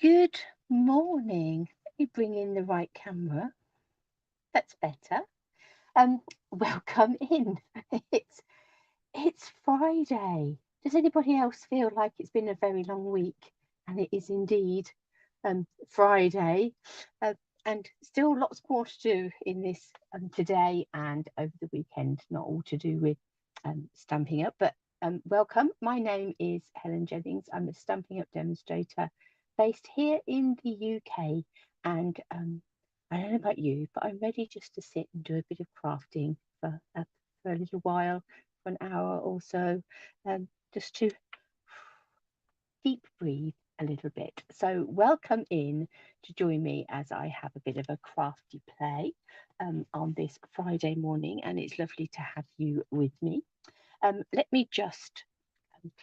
Good morning. Let me bring in the right camera. That's better. Welcome in. It's it's Friday. Does anybody else feel like it's been a very long week? And it is indeed Friday, uh, and still lots more to do in this today and over the weekend. Not all to do with Stampin' Up, but welcome. My name is Helen Jennings. I'm a Stampin' Up demonstrator based here in the UK, and I don't know about you, but I'm ready just to sit and do a bit of crafting for a little while, for an hour or so, just to deep breathe a little bit. So, welcome in to join me as I have a bit of a crafty play on this Friday morning, and it's lovely to have you with me. Let me just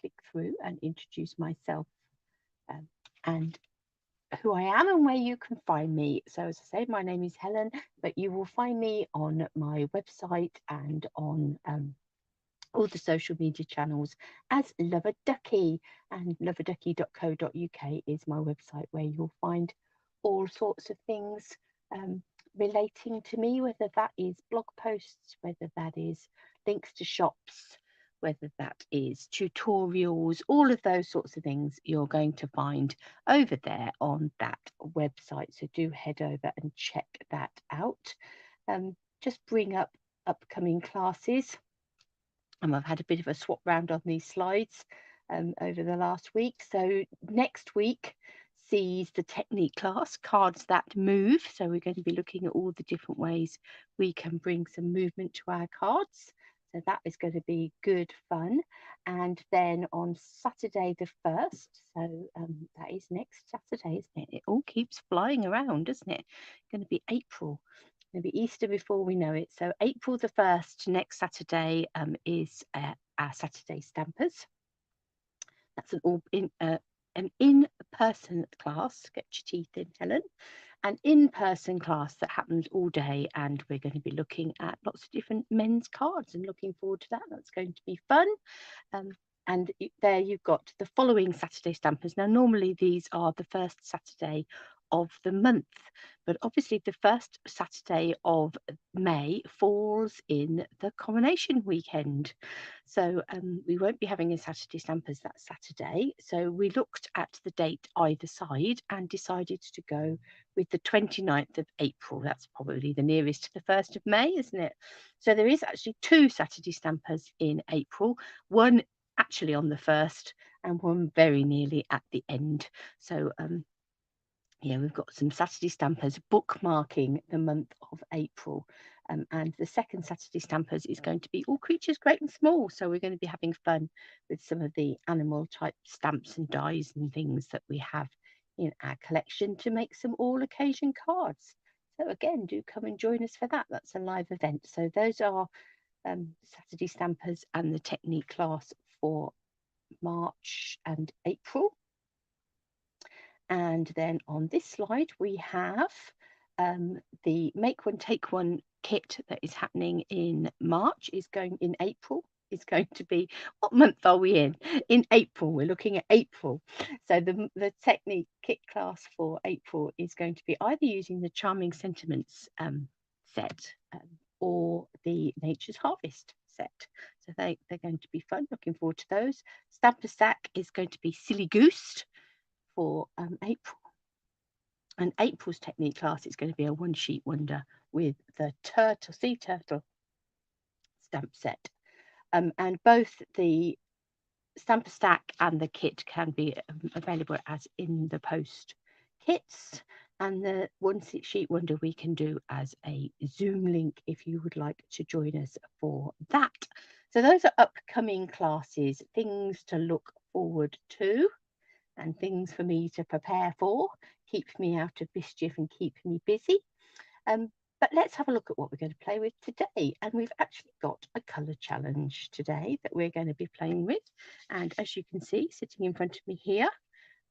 click through and introduce myself um, and who I am and where you can find me. So, as I say, my name is Helen, but you will find me on my website and on all the social media channels as Love-a-Duckie, and loveaduckie.co.uk is my website where you'll find all sorts of things um, relating to me, whether that is blog posts, whether that is links to shops, whether that is tutorials, all of those sorts of things you're going to find over there on that website. So do head over and check that out. Just bring up upcoming classes. I've had a bit of a swap round on these slides over the last week. So next week sees the technique class, cards that move. So we're going to be looking at all the different ways we can bring some movement to our cards. So that is going to be good fun. And then on Saturday the 1st, so that is next Saturday, isn't it? It all keeps flying around, doesn't it? It's going to be April. Maybe Easter before we know it. So April the 1st, next Saturday, is our Saturday Stampers. That's an in-person class. Get your teeth in, Helen. An in-person class that happens all day, and we're going to be looking at lots of different men's cards and looking forward to that. That's going to be fun. And there you've got the following Saturday Stampers. Now, normally these are the first Saturday of the month, but obviously the first Saturday of May falls in the coronation weekend. So we won't be having a Saturday Stampers that Saturday. So we looked at the date either side and decided to go with the 29th of April. That's probably the nearest to the 1st of May, isn't it? So there is actually two Saturday Stampers in April, one actually on the 1st and one very nearly at the end. So yeah, we've got some Saturday Stampers bookmarking the month of April. And the second Saturday Stampers is going to be all creatures great and small. So we're going to be having fun with some of the animal type stamps and dies and things that we have in our collection to make some all occasion cards. So again, do come and join us for that. That's a live event. So those are Saturday Stampers and the technique class for March and April. And then on this slide, we have the Make One, Take One kit that is happening in March, is going in April. Is going to be, what month are we in? In April, we're looking at April. So the technique kit class for April is going to be either using the Charming Sentiments set or the Nature's Harvest set. So they're going to be fun. Looking forward to those. Stamper Stack is going to be Silly Goose for April. And April's technique class is going to be a one sheet wonder with the sea turtle stamp set. And both the Stamper Stack and the kit can be available as in the post kits. And the one sheet wonder we can do as a Zoom link if you would like to join us for that. So those are upcoming classes, things to look forward to and things for me to prepare for, keep me out of mischief and keep me busy. But let's have a look at what we're going to play with today. And we've actually got a colour challenge today that we're going to be playing with. And as you can see, sitting in front of me here,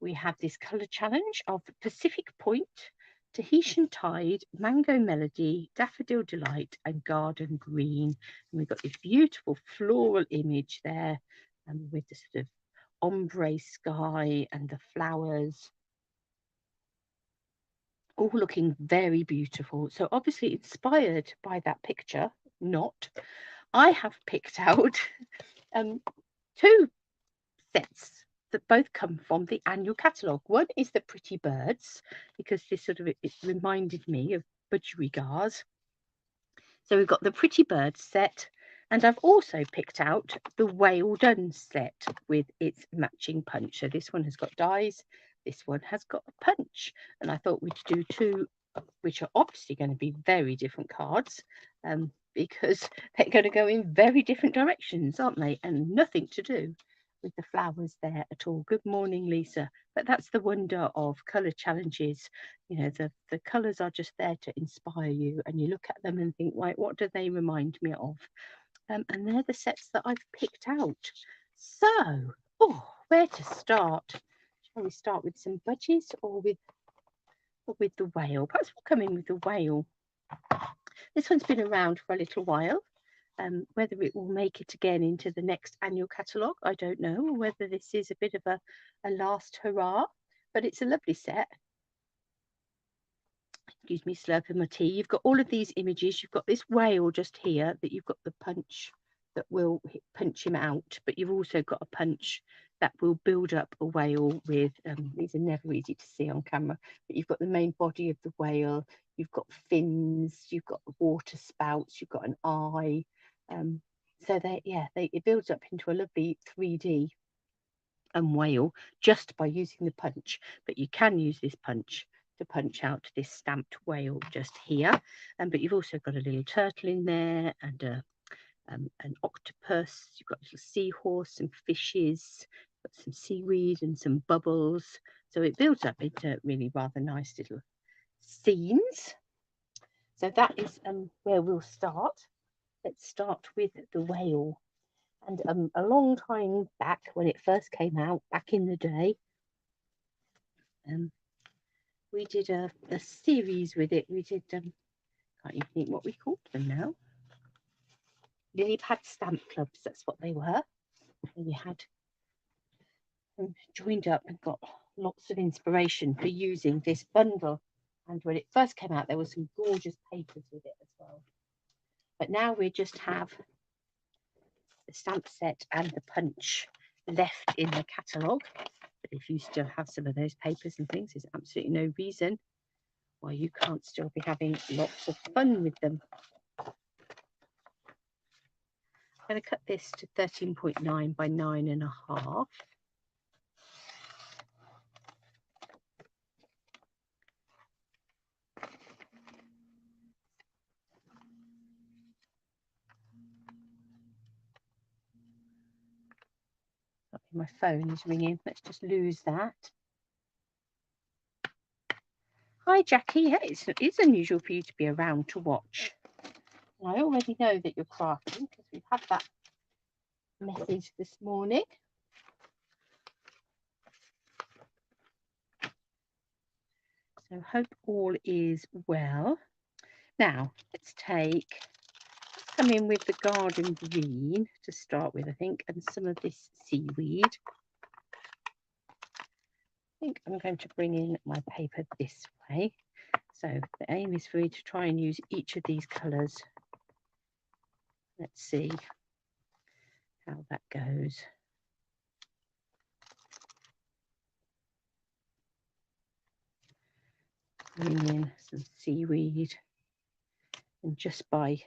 we have this colour challenge of Pacific Point, Tahitian Tide, Mango Melody, Daffodil Delight, and Garden Green. And we've got this beautiful floral image there with the sort of ombre sky and the flowers all looking very beautiful. So obviously inspired by that picture, not, I have picked out 2 sets that both come from the annual catalogue. One is the Pretty Birds, because this sort of, it reminded me of budgerigars. So we've got the Pretty Birds set, and I've also picked out the Whale Done set with its matching punch. So this one has got dies, this one has got a punch, and I thought we'd do 2, which are obviously going to be very different cards, because they're going to go in very different directions, aren't they? And nothing to do with the flowers there at all. Good morning, Lisa. But that's the wonder of colour challenges. You know, the colours are just there to inspire you, and you look at them and think, right, what do they remind me of? And they're the sets that I've picked out. So, where to start? Shall we start with some budgies or with the whale? Perhaps we'll come in with the whale. This one's been around for a little while. Whether it will make it again into the next annual catalogue, I don't know, or whether this is a bit of a last hurrah, but it's a lovely set. Excuse me, slurping my tea. You've got all of these images. You've got this whale just here that you've got the punch that will punch him out, but you've also got a punch that will build up a whale with, these are never easy to see on camera, but you've got the main body of the whale, you've got fins, you've got water spouts, you've got an eye. So it builds up into a lovely 3D whale just by using the punch, but you can use this punch to punch out this stamped whale just here. But you've also got a little turtle in there, and an octopus, you've got a little seahorse, some fishes, got some seaweed and some bubbles. So it builds up into really rather nice little scenes. So that is where we'll start. Let's start with the whale. And a long time back, when it first came out, back in the day, we did a series with it. We did, can't even think what we called them now. Lily pad stamp clubs, that's what they were. And we had joined up and got lots of inspiration for using this bundle. And when it first came out, there were some gorgeous papers with it as well. But now we just have the stamp set and the punch left in the catalogue. But if you still have some of those papers and things, there's absolutely no reason why you can't still be having lots of fun with them. I'm going to cut this to 13.9 by 9.5. My phone is ringing. Let's just lose that. Hi, Jackie. Yeah, it's unusual for you to be around to watch. I already know that you're crafting because we've had that message this morning. So hope all is well. Now let's come in with the garden green to start with, I think, and some of this seaweed. I think I'm going to bring in my paper this way. So the aim is for you to try and use each of these colours. Let's see how that goes. Bring in some seaweed, and just by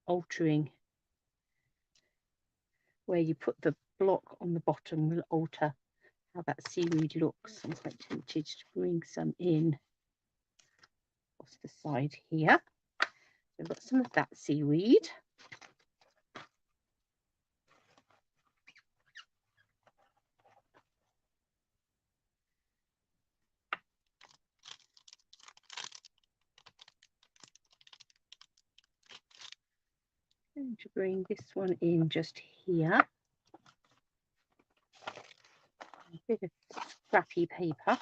altering where you put the block on the bottom will alter how that seaweed looks. I'm quite tempted to bring some in across the side here. So I've got some of that seaweed. I'm going to bring this one in just here. A bit of scrappy paper.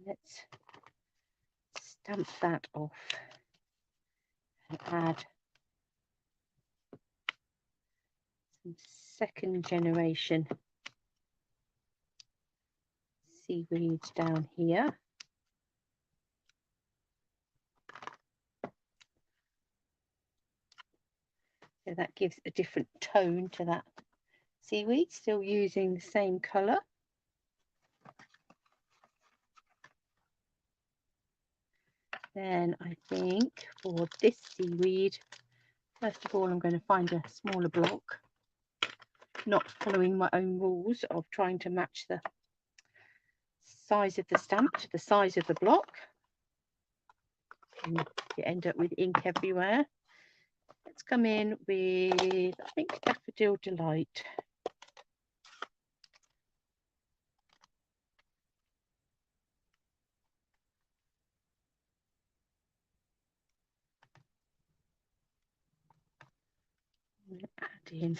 Let's stamp that off and add some second generation seaweeds down here. So that gives a different tone to that seaweed, still using the same colour. Then I think for this seaweed, first of all, I'm going to find a smaller block, not following my own rules of trying to match the size of the stamp to the size of the block. And you end up with ink everywhere. Let's come in with, I think, Daffodil Delight. Add in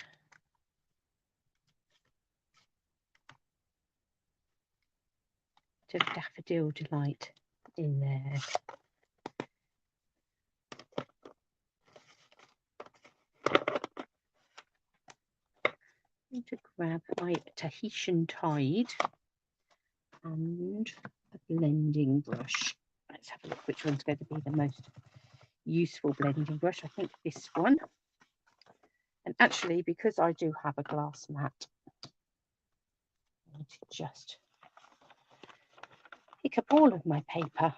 to Daffodil Delight in there. I'm going to grab my Tahitian Tide and a blending brush. Let's have a look which one's going to be the most useful blending brush. I think this one. And actually, because I do have a glass mat, I need to just pick up all of my paper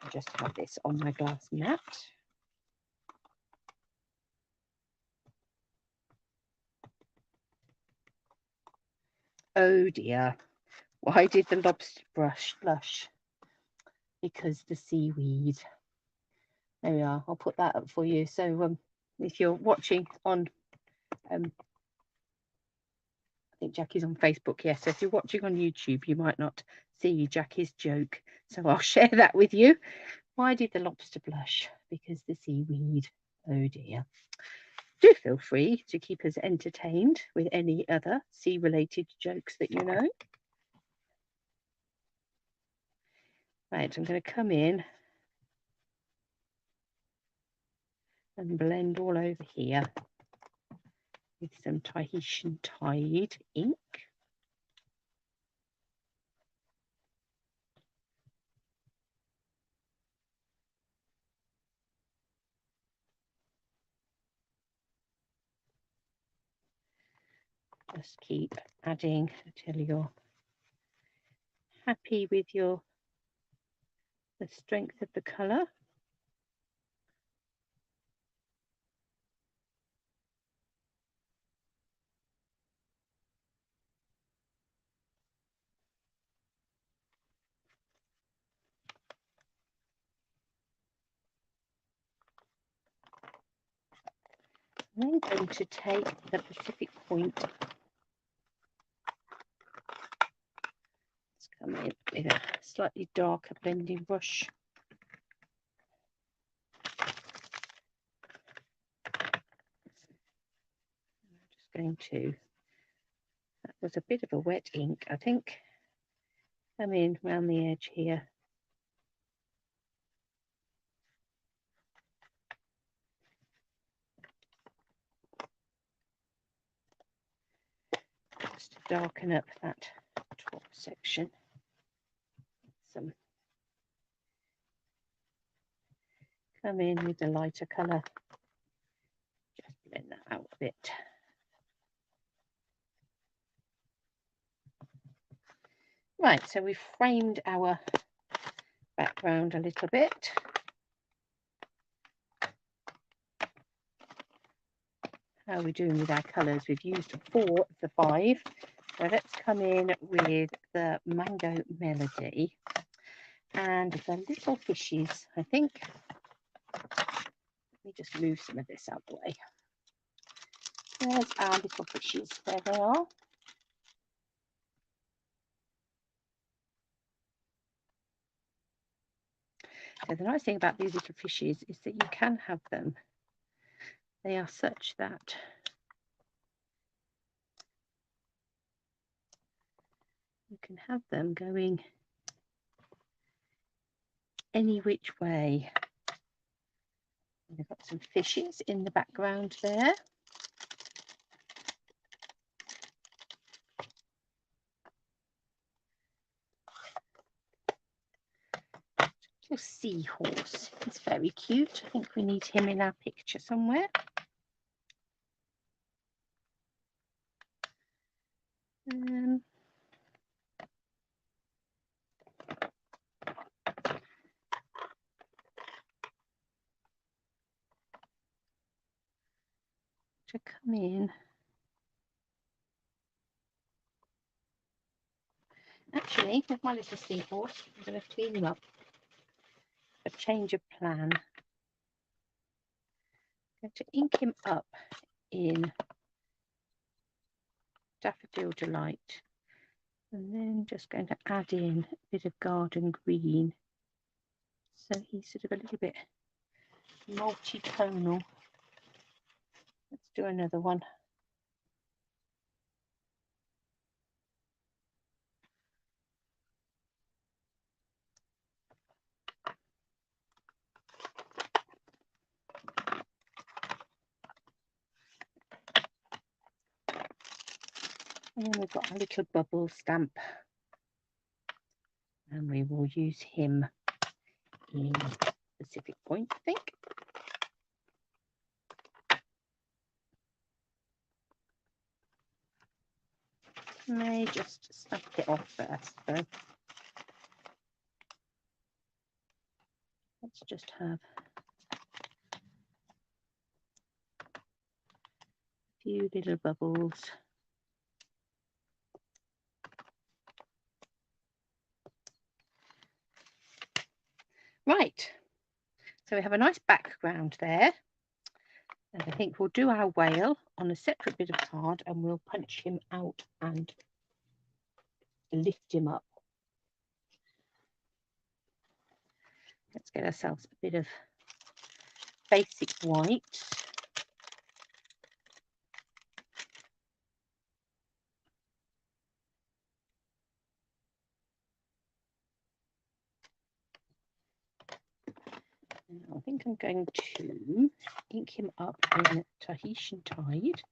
and just have this on my glass mat. Oh dear, why did the lobster brush blush? Because the seaweed. There we are, I'll put that up for you. So if you're watching on, I think Jackie's on Facebook, yes. So if you're watching on YouTube, you might not see Jackie's joke. So I'll share that with you. Why did the lobster blush? Because the seaweed. Oh dear. Do feel free to keep us entertained with any other sea-related jokes that you know. Right, I'm going to come in and blend all over here with some Tahitian Tide ink. Just keep adding until you're happy with the strength of the colour. I'm then going to take the Pacific Point. Let's come in with a slightly darker blending brush. I'm just going to, that was a bit of a wet ink, I think. Come in around the edge here. Just to darken up that top section. Come in with the lighter colour. Just blend that out a bit. Right, so we've framed our background a little bit. How are we doing with our colours? We've used 4 of the 5. So let's come in with the Mango Melody and the little fishes, I think. Let me just move some of this out of the way. There's our little fishes. There they are. So the nice thing about these little fishes is that you can have them. They are such that you can have them going any which way. We've got some fishes in the background there. seahorse. He's very cute. I think we need him in our picture somewhere. To come in. Actually, with my little seahorse, I'm going to clean him up. A change of plan. I'm going to ink him up in Daffodil Delight, and then just going to add in a bit of garden green, so he's sort of a little bit multi-tonal. Let's do another one. And then we've got a little bubble stamp, and we will use him in Pacific Point, I think. May just snap it off first, though. Let's just have a few little bubbles. Right, so we have a nice background there, and I think we'll do our whale on a separate bit of card, and we'll punch him out and lift him up. Let's get ourselves a bit of basic white. I think I'm going to ink him up in Tahitian Tide.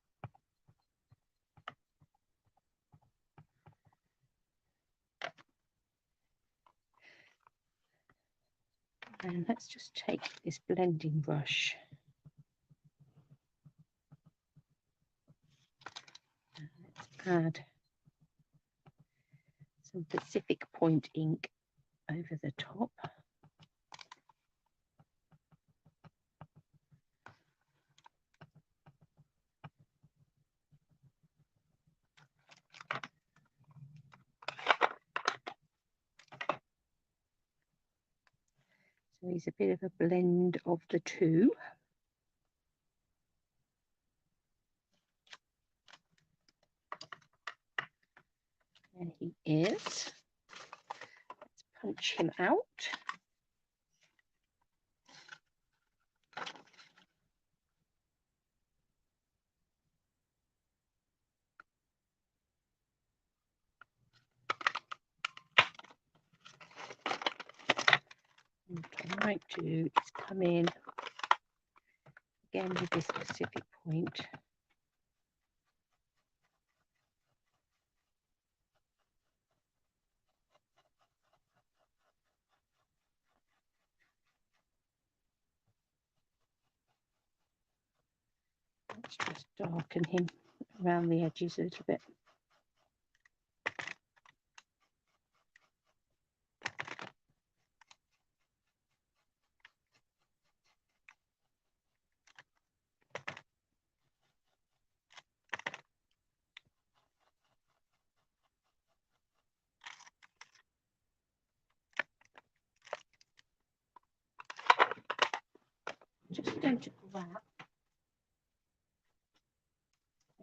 And let's just take this blending brush and let's add some Pacific Point ink over the top. So he's a bit of a blend of the two. And he is. Let's punch him out. And what I might do is come in again with this Pacific Point. Let's just darken him around the edges a little bit. Just going to grab,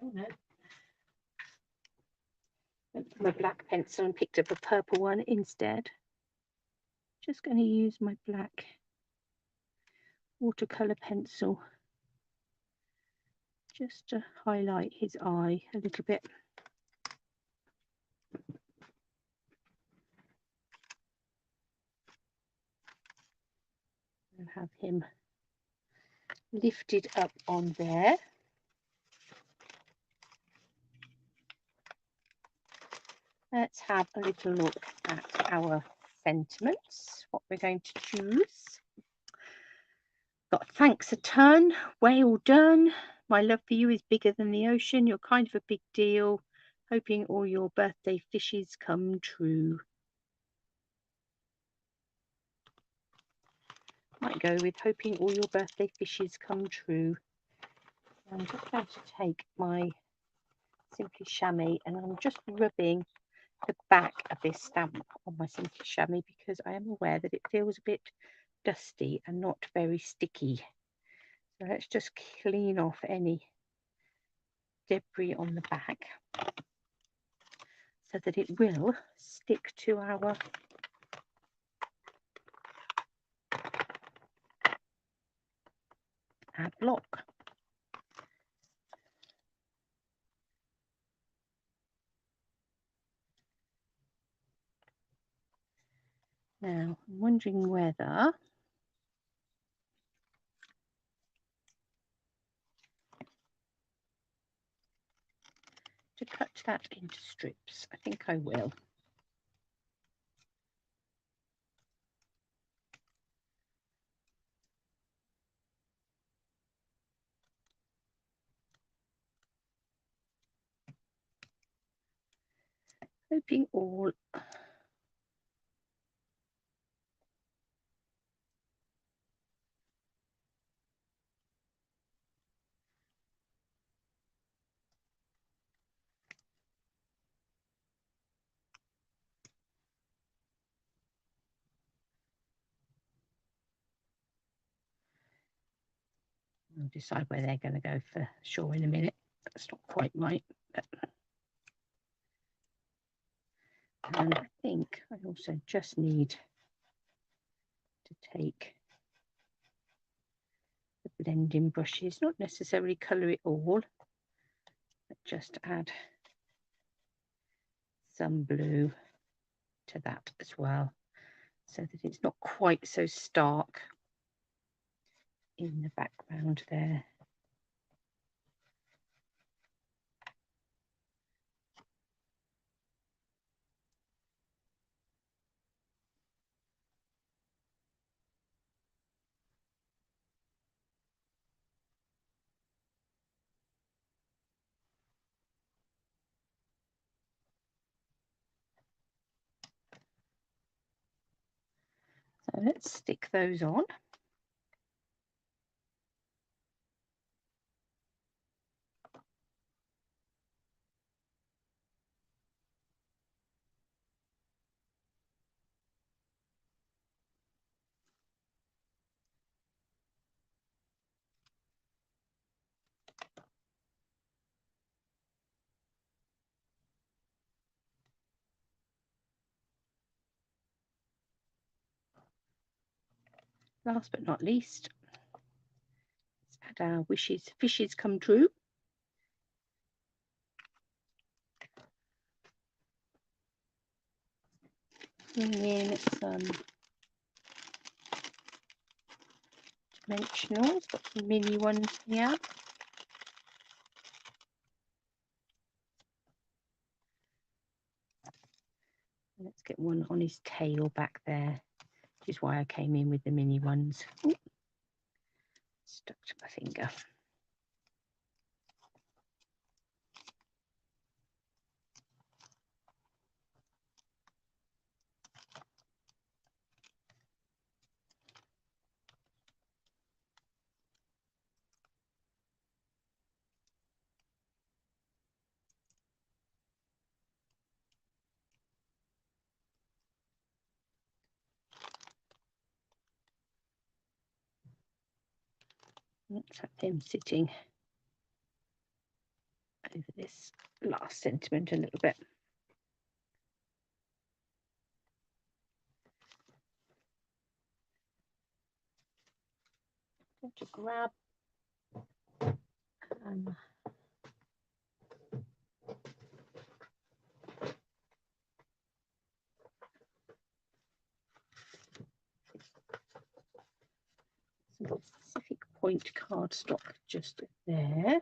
oh no, went for my black pencil and picked up a purple one instead. Just going to use my black watercolour pencil just to highlight his eye a little bit. And have him lifted up on there. Let's have a little look at our sentiments, what we're going to choose. Got thanks a ton, well done. My love for you is bigger than the ocean. You're kind of a big deal. Hoping all your birthday fishes come true. Might go with hoping all your birthday fishes come true. I'm just going to take my Simply Chamois and I'm just rubbing the back of this stamp on my Simply Chamois because I am aware that it feels a bit dusty and not very sticky. So let's just clean off any debris on the back so that it will stick to our block. Now, I'm wondering whether to cut that into strips. I think I will. Hoping all I'll decide where they're going to go for sure in a minute. That's not quite right. But... And I think I also just need to take the blending brushes, not necessarily colour it all, but just add some blue to that as well, so that it's not quite so stark in the background there. So let's stick those on. Last but not least, let's add our fishes come true. Bring in some dimensionals, got some mini ones here. Let's get one on his tail back there, which is why I came in with the mini ones. Ooh, stuck to my finger. Let's have him sitting over this last sentiment a little bit. I'm going to grab some Pacific Point cardstock just there.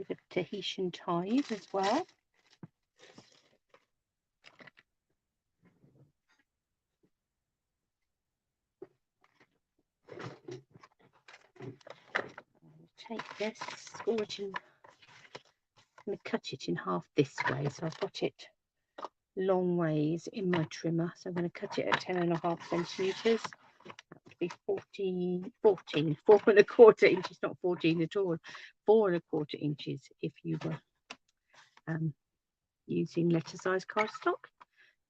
bit of Tahitian tide as well. Take this, score it in. I'm going to cut it in half this way, so I've got it long ways in my trimmer, so I'm going to cut it at 10.5 centimetres. That would be 14, 4.25 inches, not 14 at all, 4.25 inches if you were using letter size cardstock.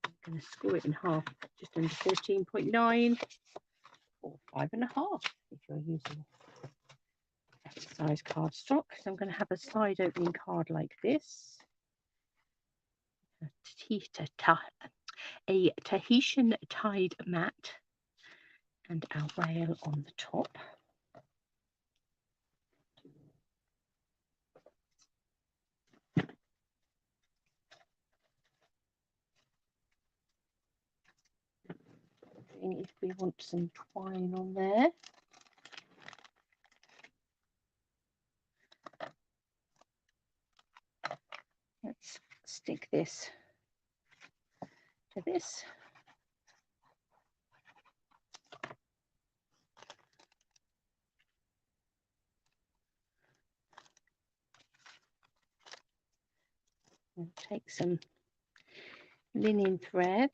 I'm going to score it in half, just under 14.9 or 5.5 if you're using letter size cardstock. So I'm going to have a side opening card like this. A Tahitian tide mat and our whale on the top. If we want some twine on there. Let's stick this to this. And take some linen thread.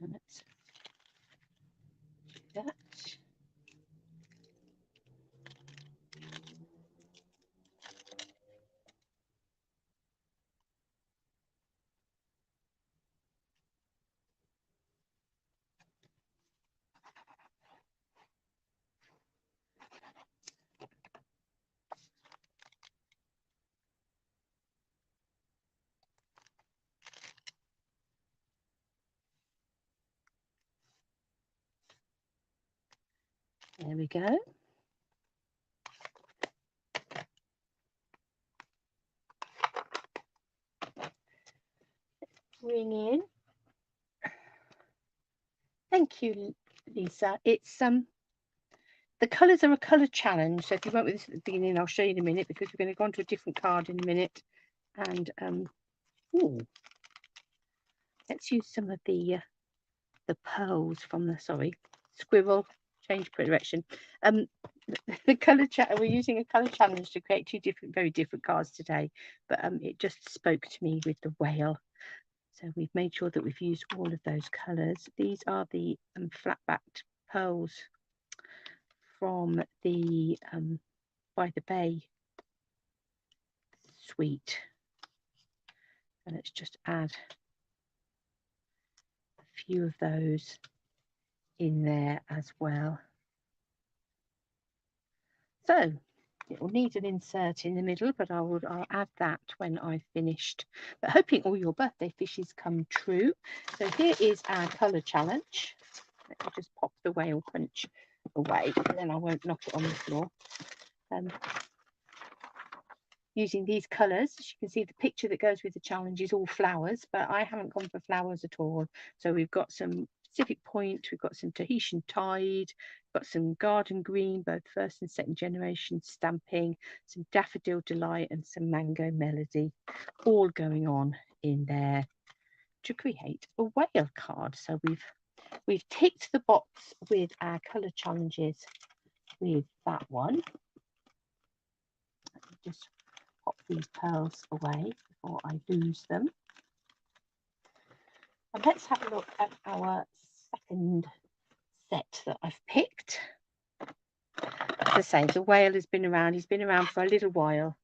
And let's do that. There we go. Bring in. Thank you, Lisa. It's the colours are a colour challenge. So if you went with this at the beginning, I'll show you in a minute because we're going to go on to a different card in a minute. And ooh, let's use some of the pearls from the squirrel. Change direction. The colour we're using a colour challenge to create two very different cards today, but it just spoke to me with the whale. So we've made sure that we've used all of those colours. These are the flat-backed pearls from the By the Bay suite. And let's just add a few of those in there as well. So it will need an insert in the middle, but I'll add that when I've finished. But hoping all your birthday fishes come true. So here is our colour challenge. Let me just pop the whale punch away, and then I won't knock it on the floor. Using these colours, as you can see, the picture that goes with the challenge is all flowers, but I haven't gone for flowers at all. So we've got some Pacific Point, we've got some Tahitian Tide, got some Garden Green, both first and second generation stamping, some Daffodil Delight and some Mango Melody, all going on in there to create a whale card. So we've ticked the box with our colour challenges with that one. Let me just pop these pearls away before I lose them. And let's have a look at our second set that I've picked. As I say, the whale has been around. He's been around for a little while.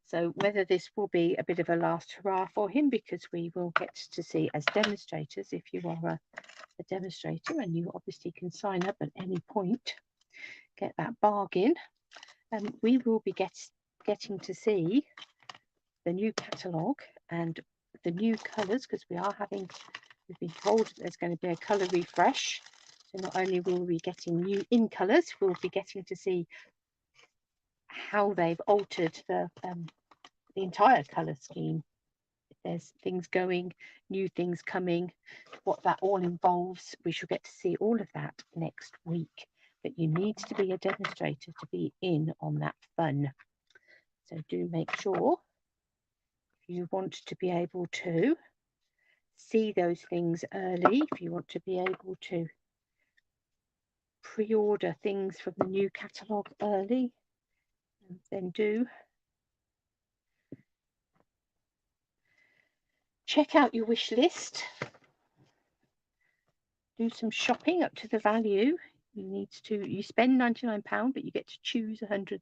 So whether this will be a bit of a last hurrah for him, because we will get to see as demonstrators, if you are a demonstrator, and you obviously can sign up at any point, get that bargain, and we will be getting to see the new catalogue and the new colours, because we've been told that there's going to be a colour refresh. So not only will we be getting new in colours, we'll be getting to see how they've altered the entire colour scheme. If there's things going, new things coming, what that all involves, we shall get to see all of that next week. But you need to be a demonstrator to be in on that fun. So do make sure you want to be able to see those things early, if you want to be able to pre-order things from the new catalogue early, then do check out your wish list, do some shopping up to the value. You spend £99, but you get to choose £130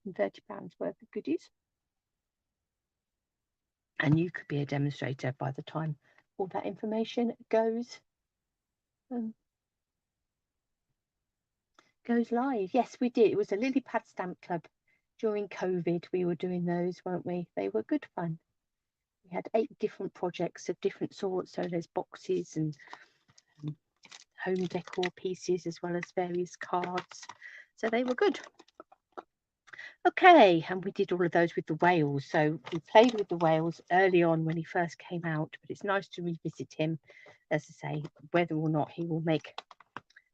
worth of goodies, and you could be a demonstrator by the time all that information goes live. Yes, we did. It was a lily pad stamp club during COVID. We were doing those, weren't we? They were good fun. We had 8 different projects of different sorts, so there's boxes and home decor pieces as well as various cards, so they were good. Okay, and we did all of those with the whales. So we played with the whales early on when he first came out, but it's nice to revisit him. As I say, whether or not he will make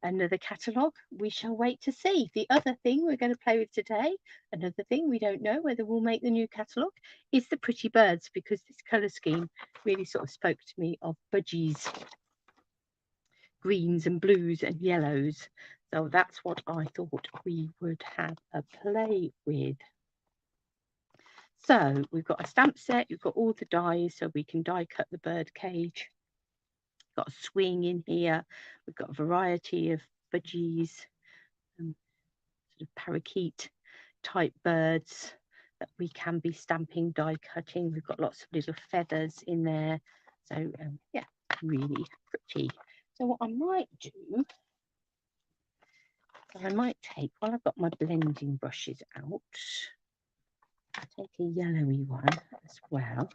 another catalogue, we shall wait to see. The other thing we're going to play with today, another thing we don't know whether we'll make the new catalogue, is the pretty birds, because this colour scheme really sort of spoke to me of budgies, greens and blues and yellows. So that's what I thought we would have a play with. So we've got a stamp set, you've got all the dies, so we can die cut the bird cage. Got a swing in here, we've got a variety of budgies, sort of parakeet type birds that we can be stamping, die cutting. We've got lots of little feathers in there, so yeah, really pretty. So what I might do, I might take, while I've got my blending brushes out, I'll take a yellowy one as well.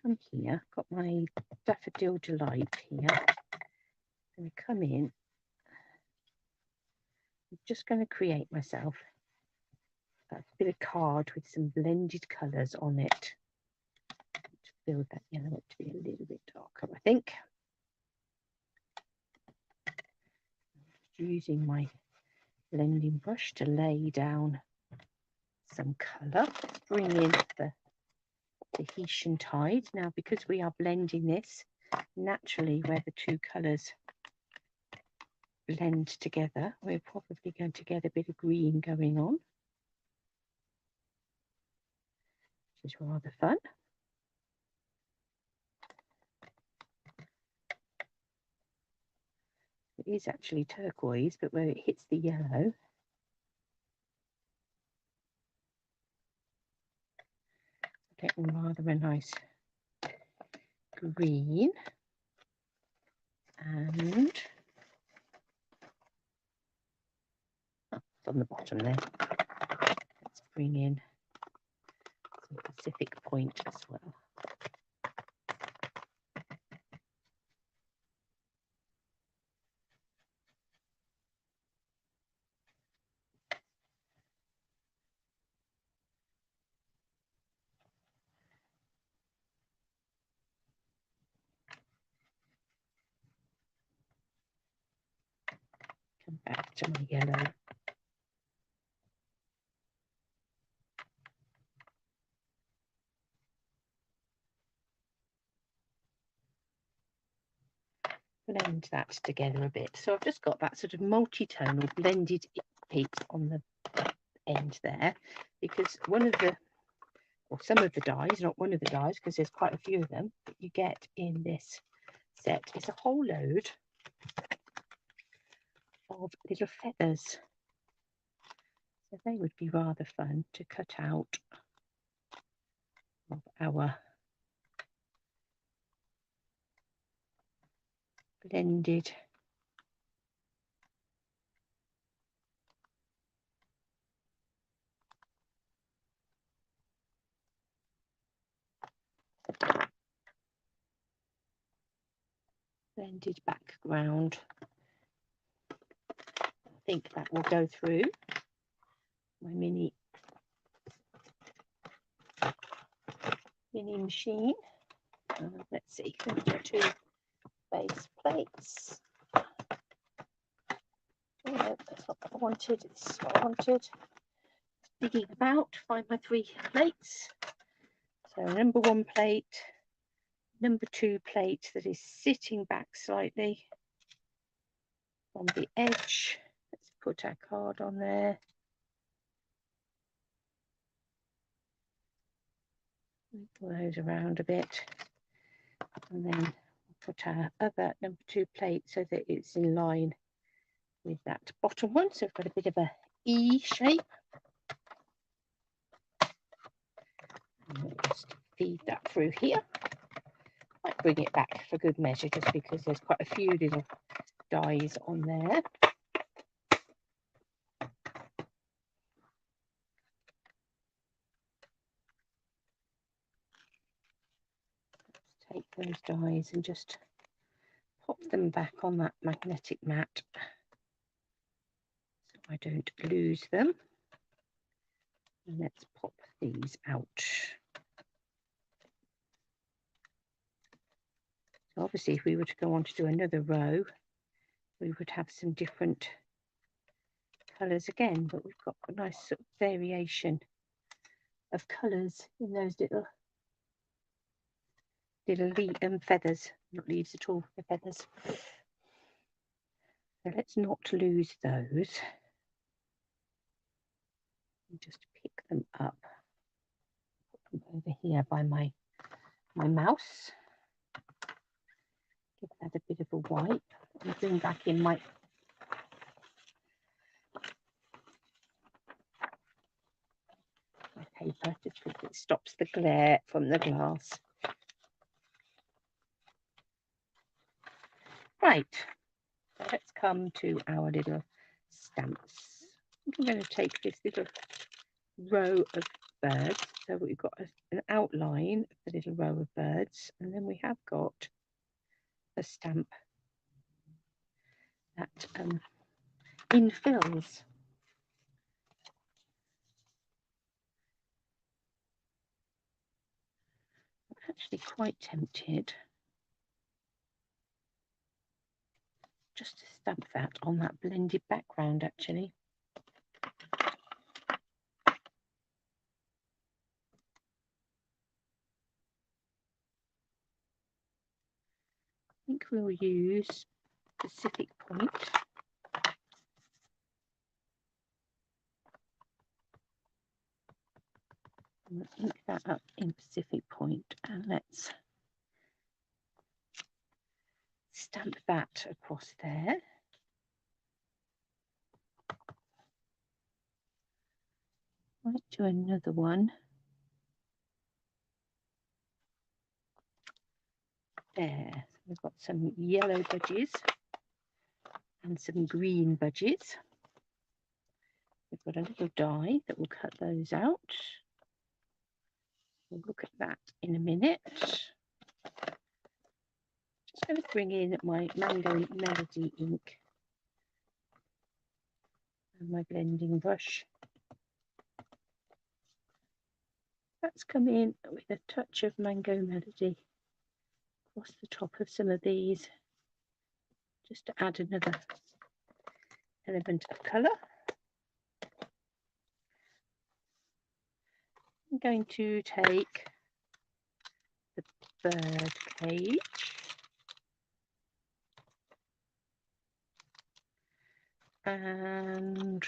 Come here, got my Daffodil Delight here. I'm going to come in. I'm just going to create myself a bit of card with some blended colours on it to build that yellow up to be a little bit darker, I think. Using my blending brush to lay down some colour, bring in the Tahitian tide. Now, because we are blending this, naturally where the two colours blend together, we're probably going to get a bit of green going on, which is rather fun. It is actually turquoise, but where it hits the yellow, getting rather a nice green. And it's on the bottom there. Let's bring in some Pacific Point as well. Come back to my yellow. Blend that together a bit. So I've just got that sort of multi-tonal blended piece on the end there, because one of the, or some of the dies, not one of the dies, because there's quite a few of them that you get in this set, is a whole load of little feathers. So they would be rather fun to cut out of our blended background. I think that will go through my mini machine. Let's see, 2 base plates. Oh, no, that's not what I wanted. This is what I wanted. Digging about to find my 3 plates. So number 1 plate, number 2 plate that is sitting back slightly on the edge. Let's put our card on there. Pull those around a bit, and then put our other number 2 plate so that it's in line with that bottom one. So we've got a bit of a E shape. And we'll just feed that through here. Might bring it back for good measure just because there's quite a few little dies on there. Let's take those dies and just pop them back on that magnetic mat so I don't lose them. And let's pop these out. So obviously if we were to go on to do another row, we would have some different colours again, but we've got a nice sort of variation of colours in those little feathers, not leaves at all, the feathers. So let's not lose those. And just pick them up, put them over here by my mouse. Give that a bit of a wipe and bring back in my paper just because it stops the glare from the glass. Right, so let's come to our little stamps. I'm going to take this little row of birds. So we've got an outline of the little row of birds, and then we have got a stamp that infills. I'm actually quite tempted just to stamp that on that blended background actually. I think we'll use Pacific Point. We'll ink that up in Pacific Point, and let's stamp that across there. Might do another one there. So we've got some yellow budgies and some green budgies. We've got a little die that will cut those out. We'll look at that in a minute. Just going to bring in my Mango Melody ink and my blending brush. Let's come in with a touch of Mango Melody across the top of some of these, just to add another element of colour. I'm going to take the bird cage and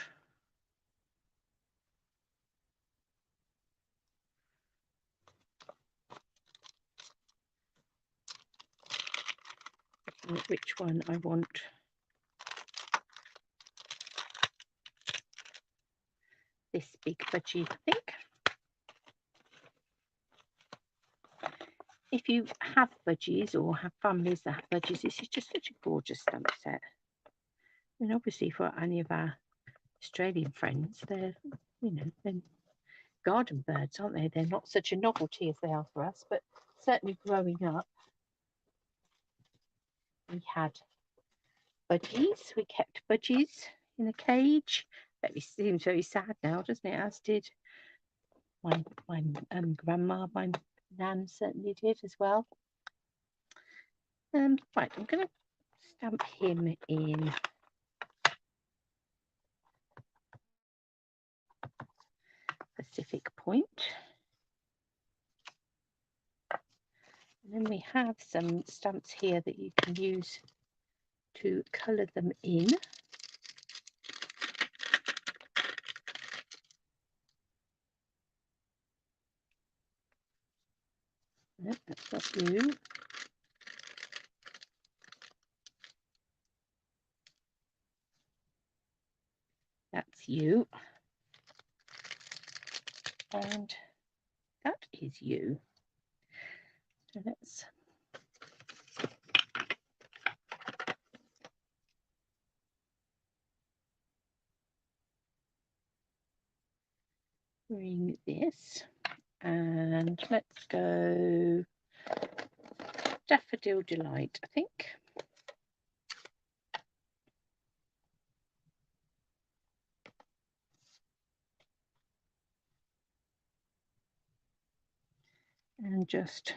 which one I want this big budgie, I think. If you have budgies or have families that have budgies, this is just such a gorgeous stamp set. And obviously for any of our Australian friends, they're, they're garden birds, aren't they? They're not such a novelty as they are for us, but certainly growing up, we had budgies. We kept budgies in a cage. That seems very sad now, doesn't it? As did my grandma, my nan certainly did as well. Right, I'm going to stamp him in Pacific Point. And then we have some stamps here that you can use to colour them in. Nope, that's not you. That's you. And that is you. So let's bring this, and let's go Daffodil Delight, I think. And just,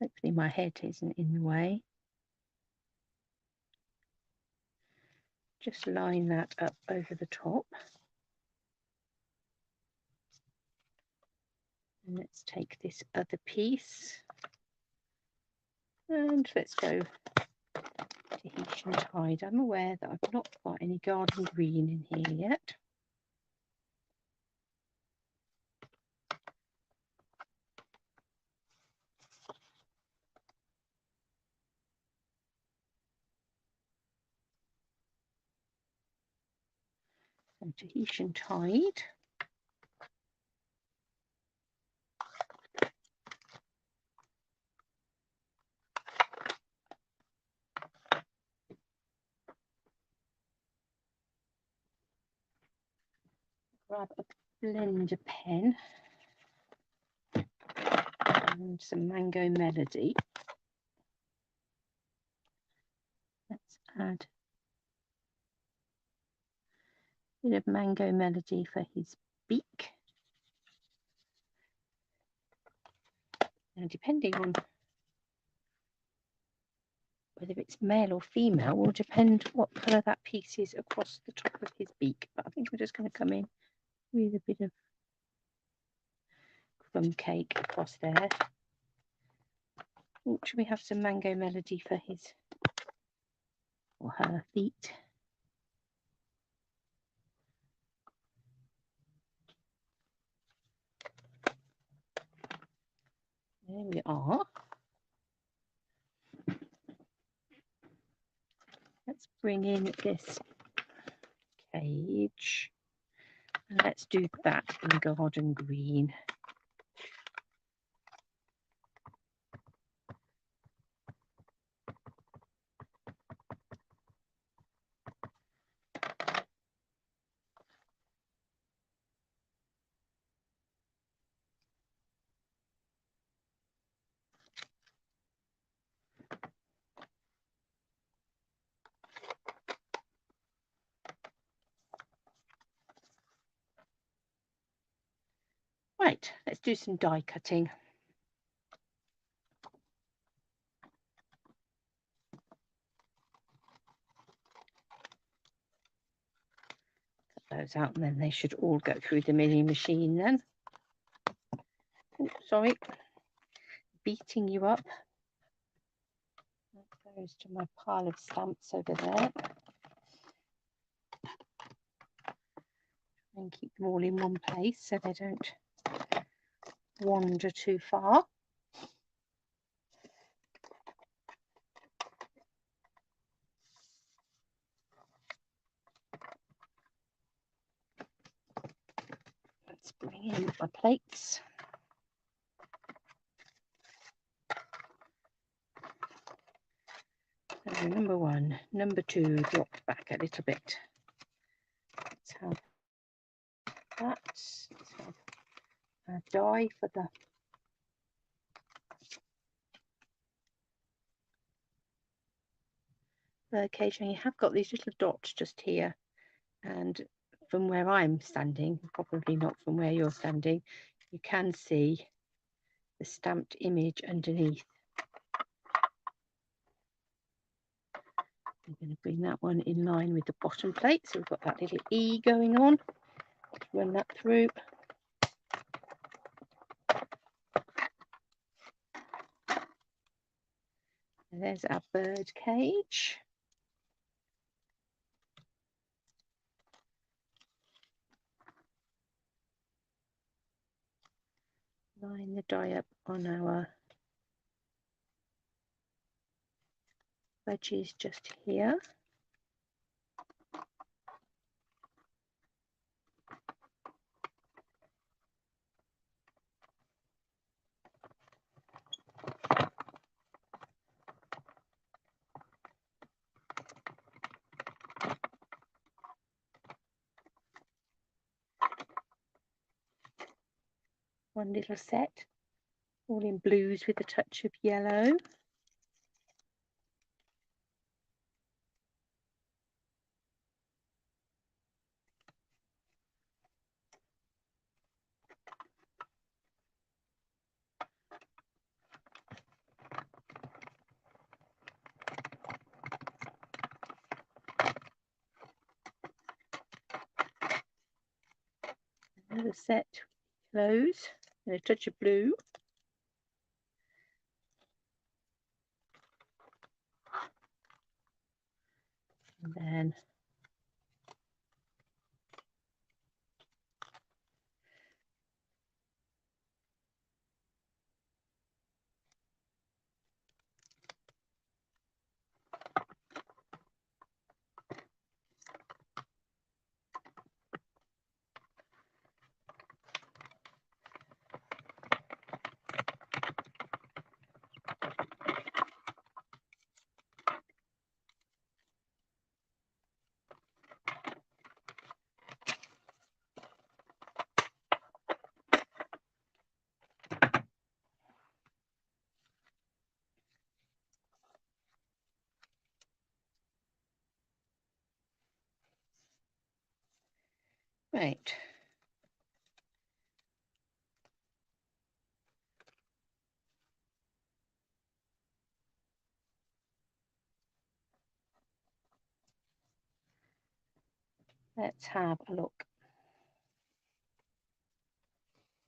hopefully my head isn't in the way. Just line that up over the top. And let's take this other piece. And let's go Tahitian Tide. I'm aware that I've not got any garden green in here yet. So Tahitian Tide. Grab a blender pen and some Mango Melody. Let's add a bit of Mango Melody for his beak. Now, depending on whether it's male or female will depend what colour that piece is across the top of his beak. But I think we're just going to come in with a bit of crumb cake across there. Ooh, should we have some Mango Melody for his or her feet? There we are. Let's bring in this cage and let's do that in garden green. Right, let's do some die cutting. Cut those out and then they should all go through the mini machine then. Oh, sorry, beating you up. That goes to my pile of stamps over there. And keep them all in one place so they don't wander too far. Bring in my plates. So number 1, number 2 dropped back a little bit. Let's have that. Let's have a die for the occasion. You have got these little dots just here, and from where I'm standing, probably not from where you're standing, you can see the stamped image underneath. I'm going to bring that one in line with the bottom plate, so we've got that little E going on. Let's run that through. And there's our bird cage. Line the die up on our wedges just here. One little set, all in blues with a touch of yellow. Another set, yellows and a touch of blue. And then right. Let's have a look.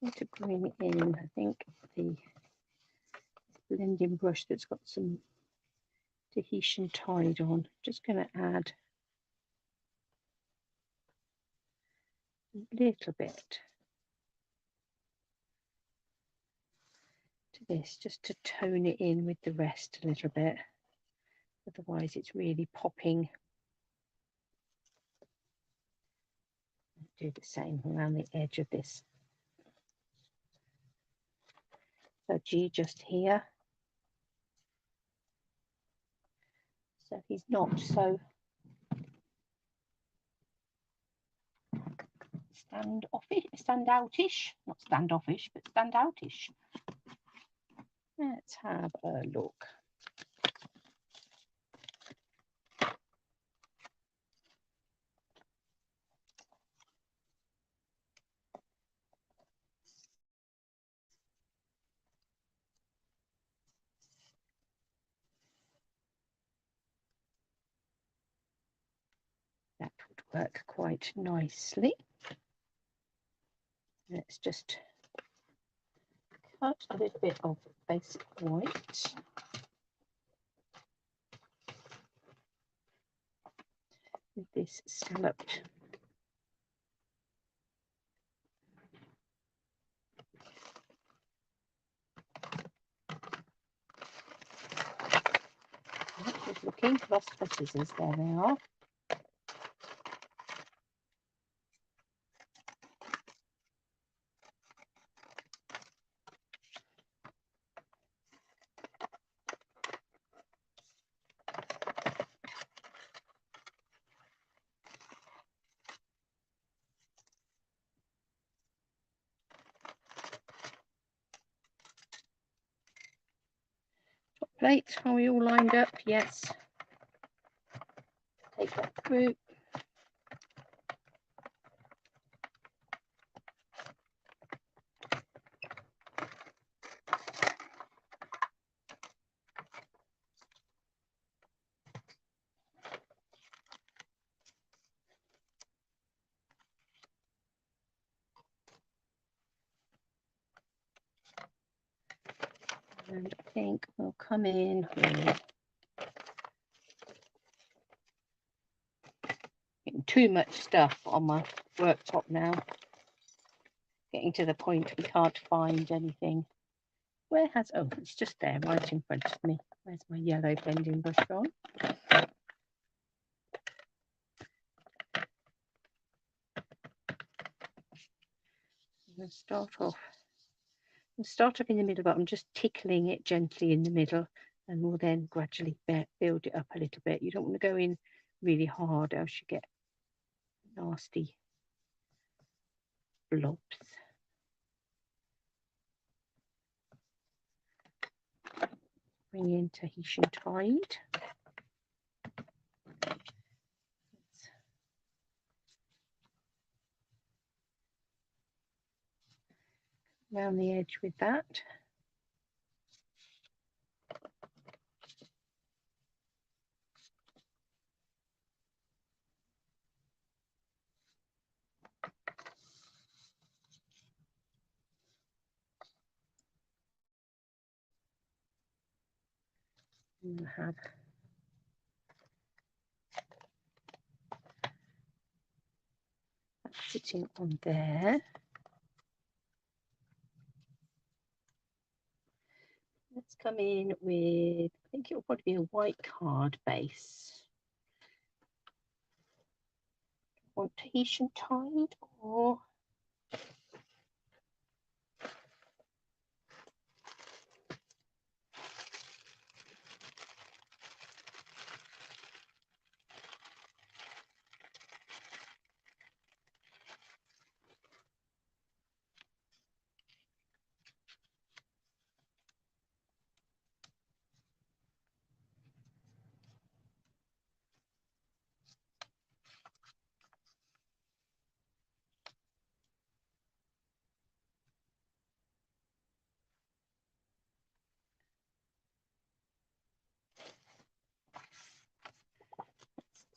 I need to bring in, I think, the blending brush that's got some Tahitian tide on. Just going to add a little bit to this, just to tone it in with the rest a little bit. Otherwise, it's really popping. Do the same around the edge of this G just here. So he's not so standoutish, not standoffish, but standoutish. Let's have a look. That would work quite nicely. Let's just cut a little bit of basic white. With this scalloped just looking, lost my scissors, there they are. plates. Are we all lined up? Yes. Take that through. And I think we'll come in with getting too much stuff on my worktop now. Getting to the point we can't find anything. Where has, oh, it's just there right in front of me. Where's my yellow blending brush gone? I'm going to start off in the middle, but I'm just tickling it gently in the middle, and we'll then gradually build it up a little bit. You don't want to go in really hard, else you get nasty blobs. Bring in Tahitian Tide. Around the edge with that. And have that sitting on there. Let's come in with, I think it will probably be a white card base. Want Tahitian Tide or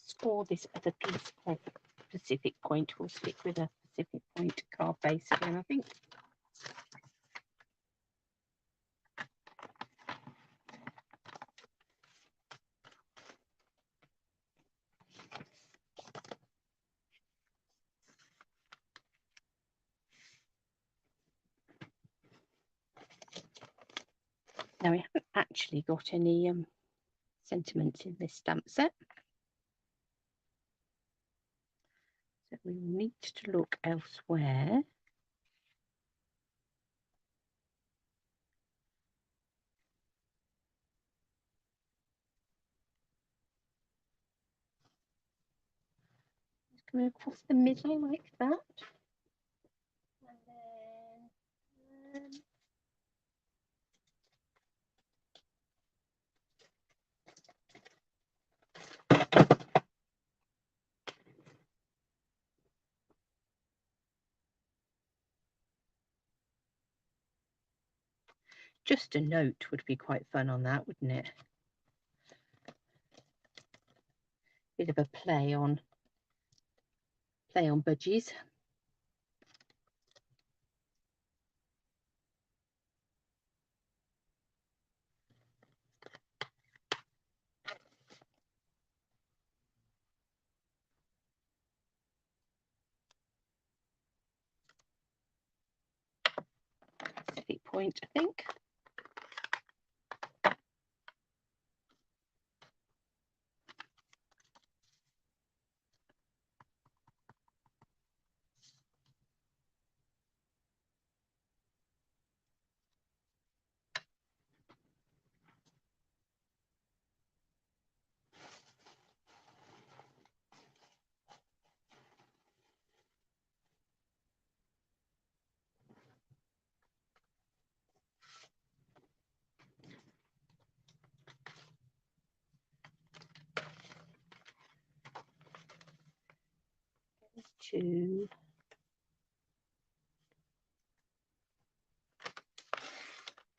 score this other piece of Pacific Point. We'll stick with a Pacific Point card base again, I think. Now we haven't actually got any sentiments in this stamp set. So we need to look elsewhere. Just coming across the middle like that. And then just a note would be quite fun on that, wouldn't it? Bit of a play on budgies. Pacific Point, I think. to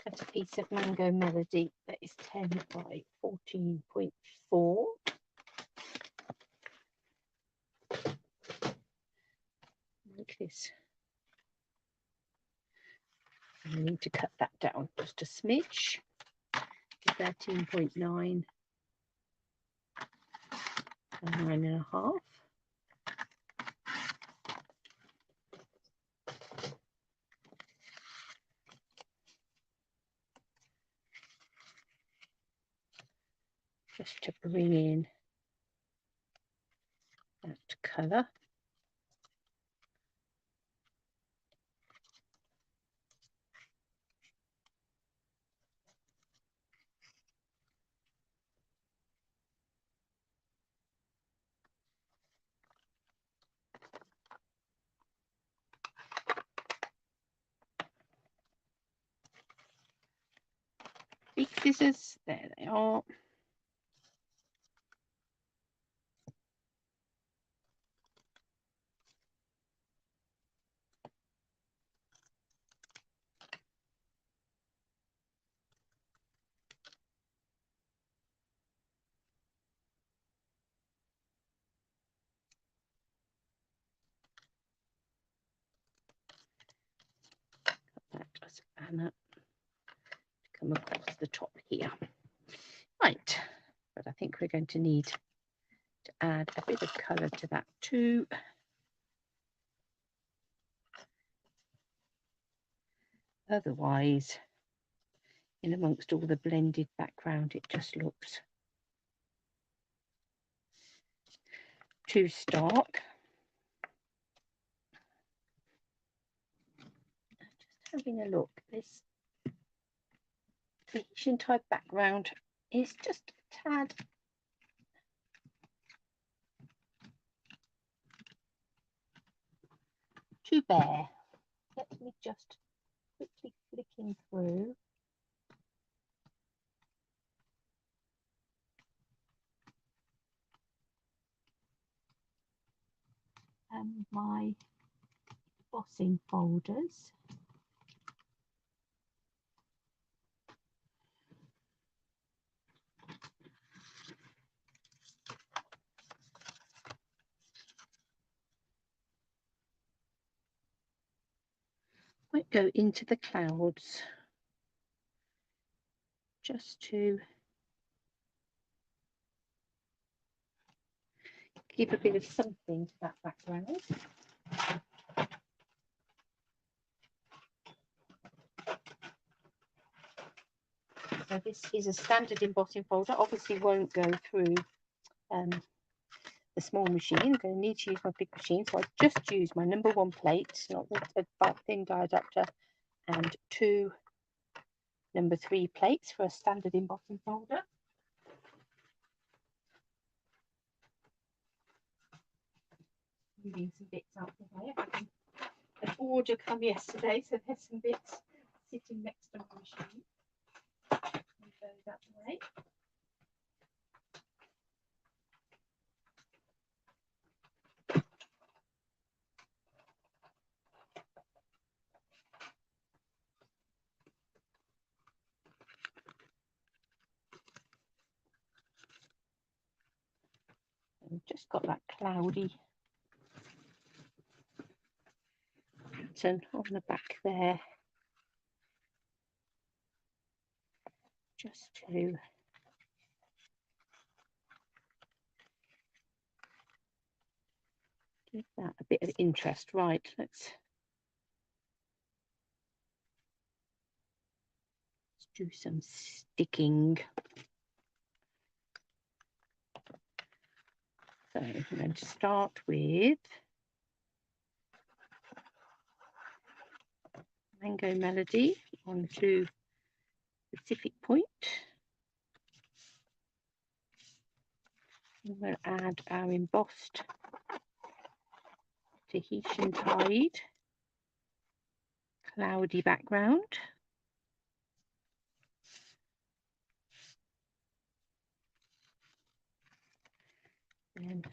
cut a piece of Mango Melody that is 10 by 14.4. Like this. I need to cut that down just a smidge to 13.9 and 9.5. Just to bring in that colour. Big scissors, there they are. That as Anna to come across the top here. Right, but I think we're going to need to add a bit of colour to that too. Otherwise, in amongst all the blended background, it just looks too stark. Just having a look, this Tahitian type background is just a tad too bare. Let me just quickly flicking through. My embossing folders. Might go into the clouds just to give a bit of something to that background. So this is a standard embossing folder, obviously won't go through the small machine. I'm going to need to use my big machine, so I just use my number 1 plate, not the thin die adapter, and 2 number 3 plates for a standard embossing folder. Moving some bits out of the way. An order come yesterday, so there's some bits sitting next to my machine. Move those out the way. I've just got that cloudy pattern on the back there, just to give that a bit of interest. Right, let's do some sticking. So I'm going to start with Mango Melody onto Pacific Point. And we'll add our embossed Tahitian Tide cloudy background. And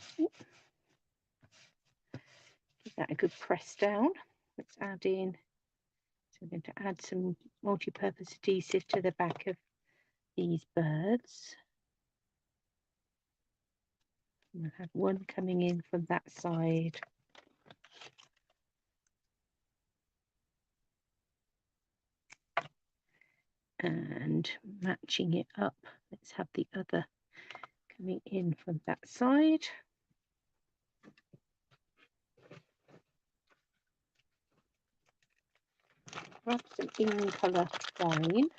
give that a good press down. Let's add in, so I'm going to add some multi-purpose adhesive to the back of these birds. We'll have one coming in from that side. And matching it up, let's have the other coming in from that side. Grab some in colour twine.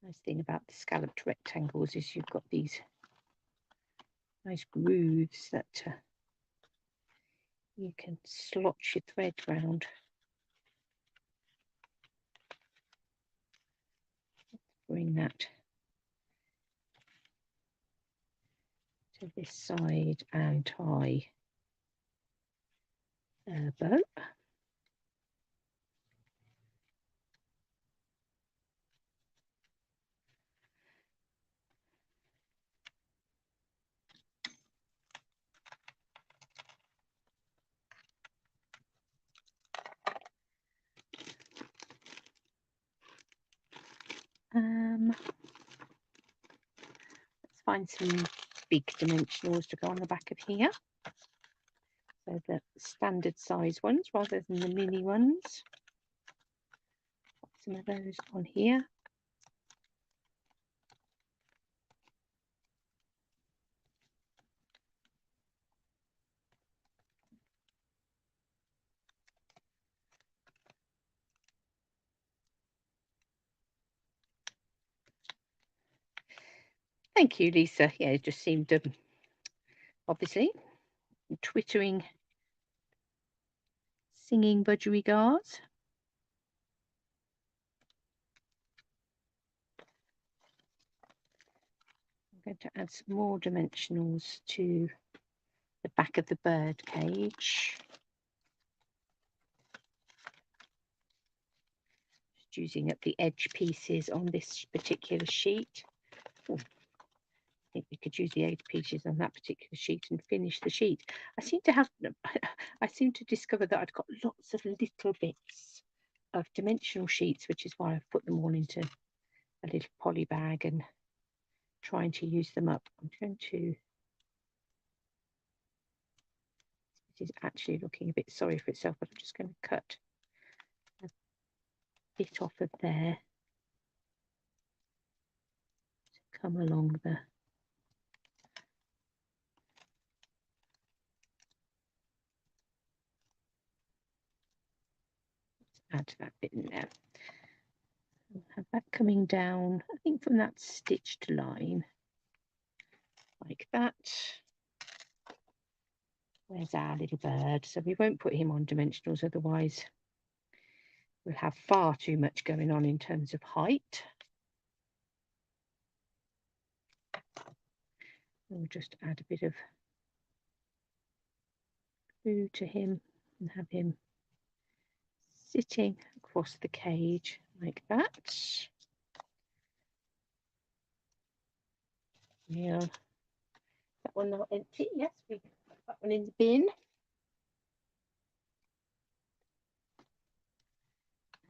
Nice thing about the scalloped rectangles is you've got these nice grooves that you can slot your thread round. Bring that to this side and tie a bow. Let's find some big dimensionals to go on the back of here. So the standard size ones rather than the mini ones. Put some of those on here. Thank you, Lisa. Yeah, it just seemed obviously twittering, singing budgerigars. I'm going to add some more dimensionals to the back of the bird cage. Just using up the edge pieces on this particular sheet. Ooh, I think we could use the edge pieces on that particular sheet and finish the sheet. I seem to discover that I'd got lots of little bits of dimensional sheets, which is why I've put them all into a little poly bag and trying to use them up. I'm going to, this is actually looking a bit sorry for itself, but I'm just going to cut a bit off of there to come along the add that bit in there. I'll have that coming down, I think from that stitched line, like that. Where's our little bird? So we won't put him on dimensionals, otherwise we'll have far too much going on in terms of height. We'll just add a bit of glue to him and have him sitting across the cage like that. Yeah, that one not empty. Yes, we put that one in the bin.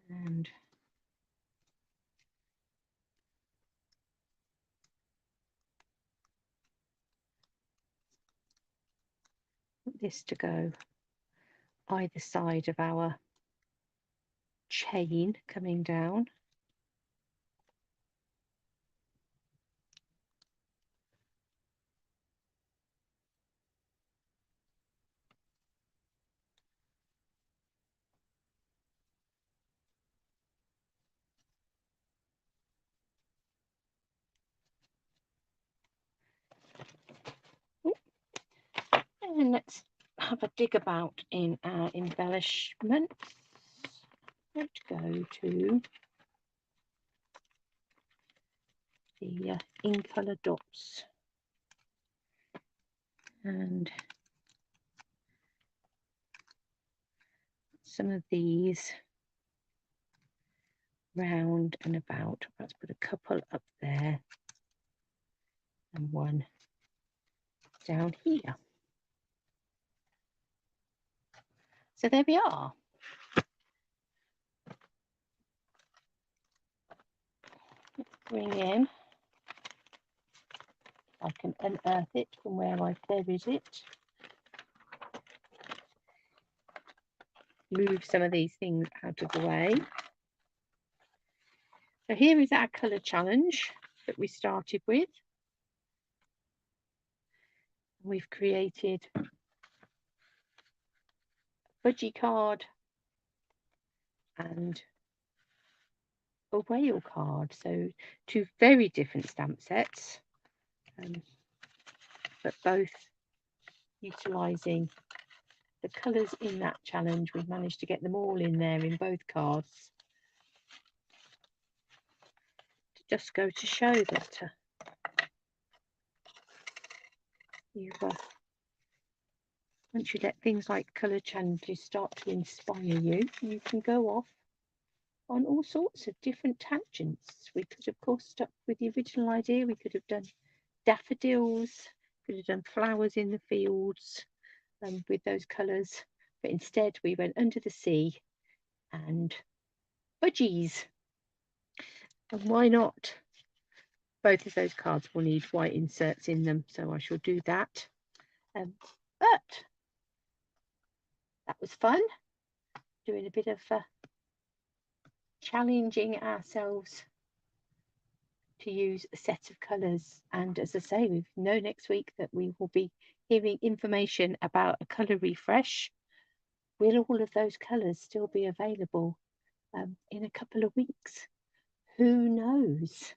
And want this to go either side of our chain coming down. And let's have a dig about in our embellishments. Let's go to the in colour dots, and some of these round and about. Let's put a couple up there and one down here. So there we are. Let's bring in, I can unearth it from where I've buried it. Move some of these things out of the way. So here is our colour challenge that we started with. We've created a budgie card and a whale card. So two very different stamp sets, but both utilising the colours in that challenge. We've managed to get them all in there in both cards. To just go to show that once you let things like colour challenges start to inspire you, you can go off on all sorts of different tangents. We could, of course, stuck with the original idea. We could have done daffodils, could have done flowers in the fields with those colours, but instead we went under the sea and budgies. And why not? Both of those cards will need white inserts in them, so I shall do that. But that was fun, doing a bit of challenging ourselves to use a set of colours. And as I say, we know next week that we will be hearing information about a colour refresh. Will all of those colours still be available in a couple of weeks? Who knows?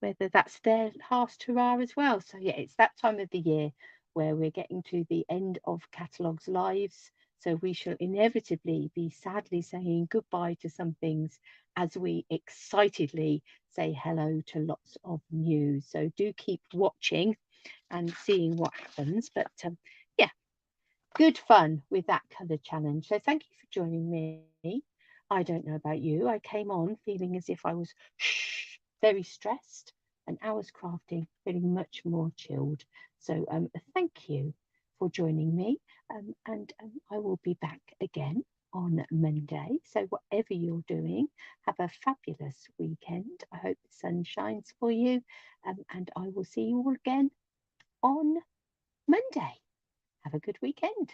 Whether that's their last hurrah as well. So yeah, it's that time of the year where we're getting to the end of catalogues lives. So we shall inevitably be sadly saying goodbye to some things as we excitedly say hello to lots of news. So do keep watching and seeing what happens. But yeah, good fun with that colour challenge. So thank you for joining me. I don't know about you. I came on feeling as if I was very stressed, and hours crafting feeling much more chilled. So thank you for joining me, and I will be back again on Monday. So whatever you're doing, have a fabulous weekend. I hope the sun shines for you, and I will see you all again on Monday. Have a good weekend.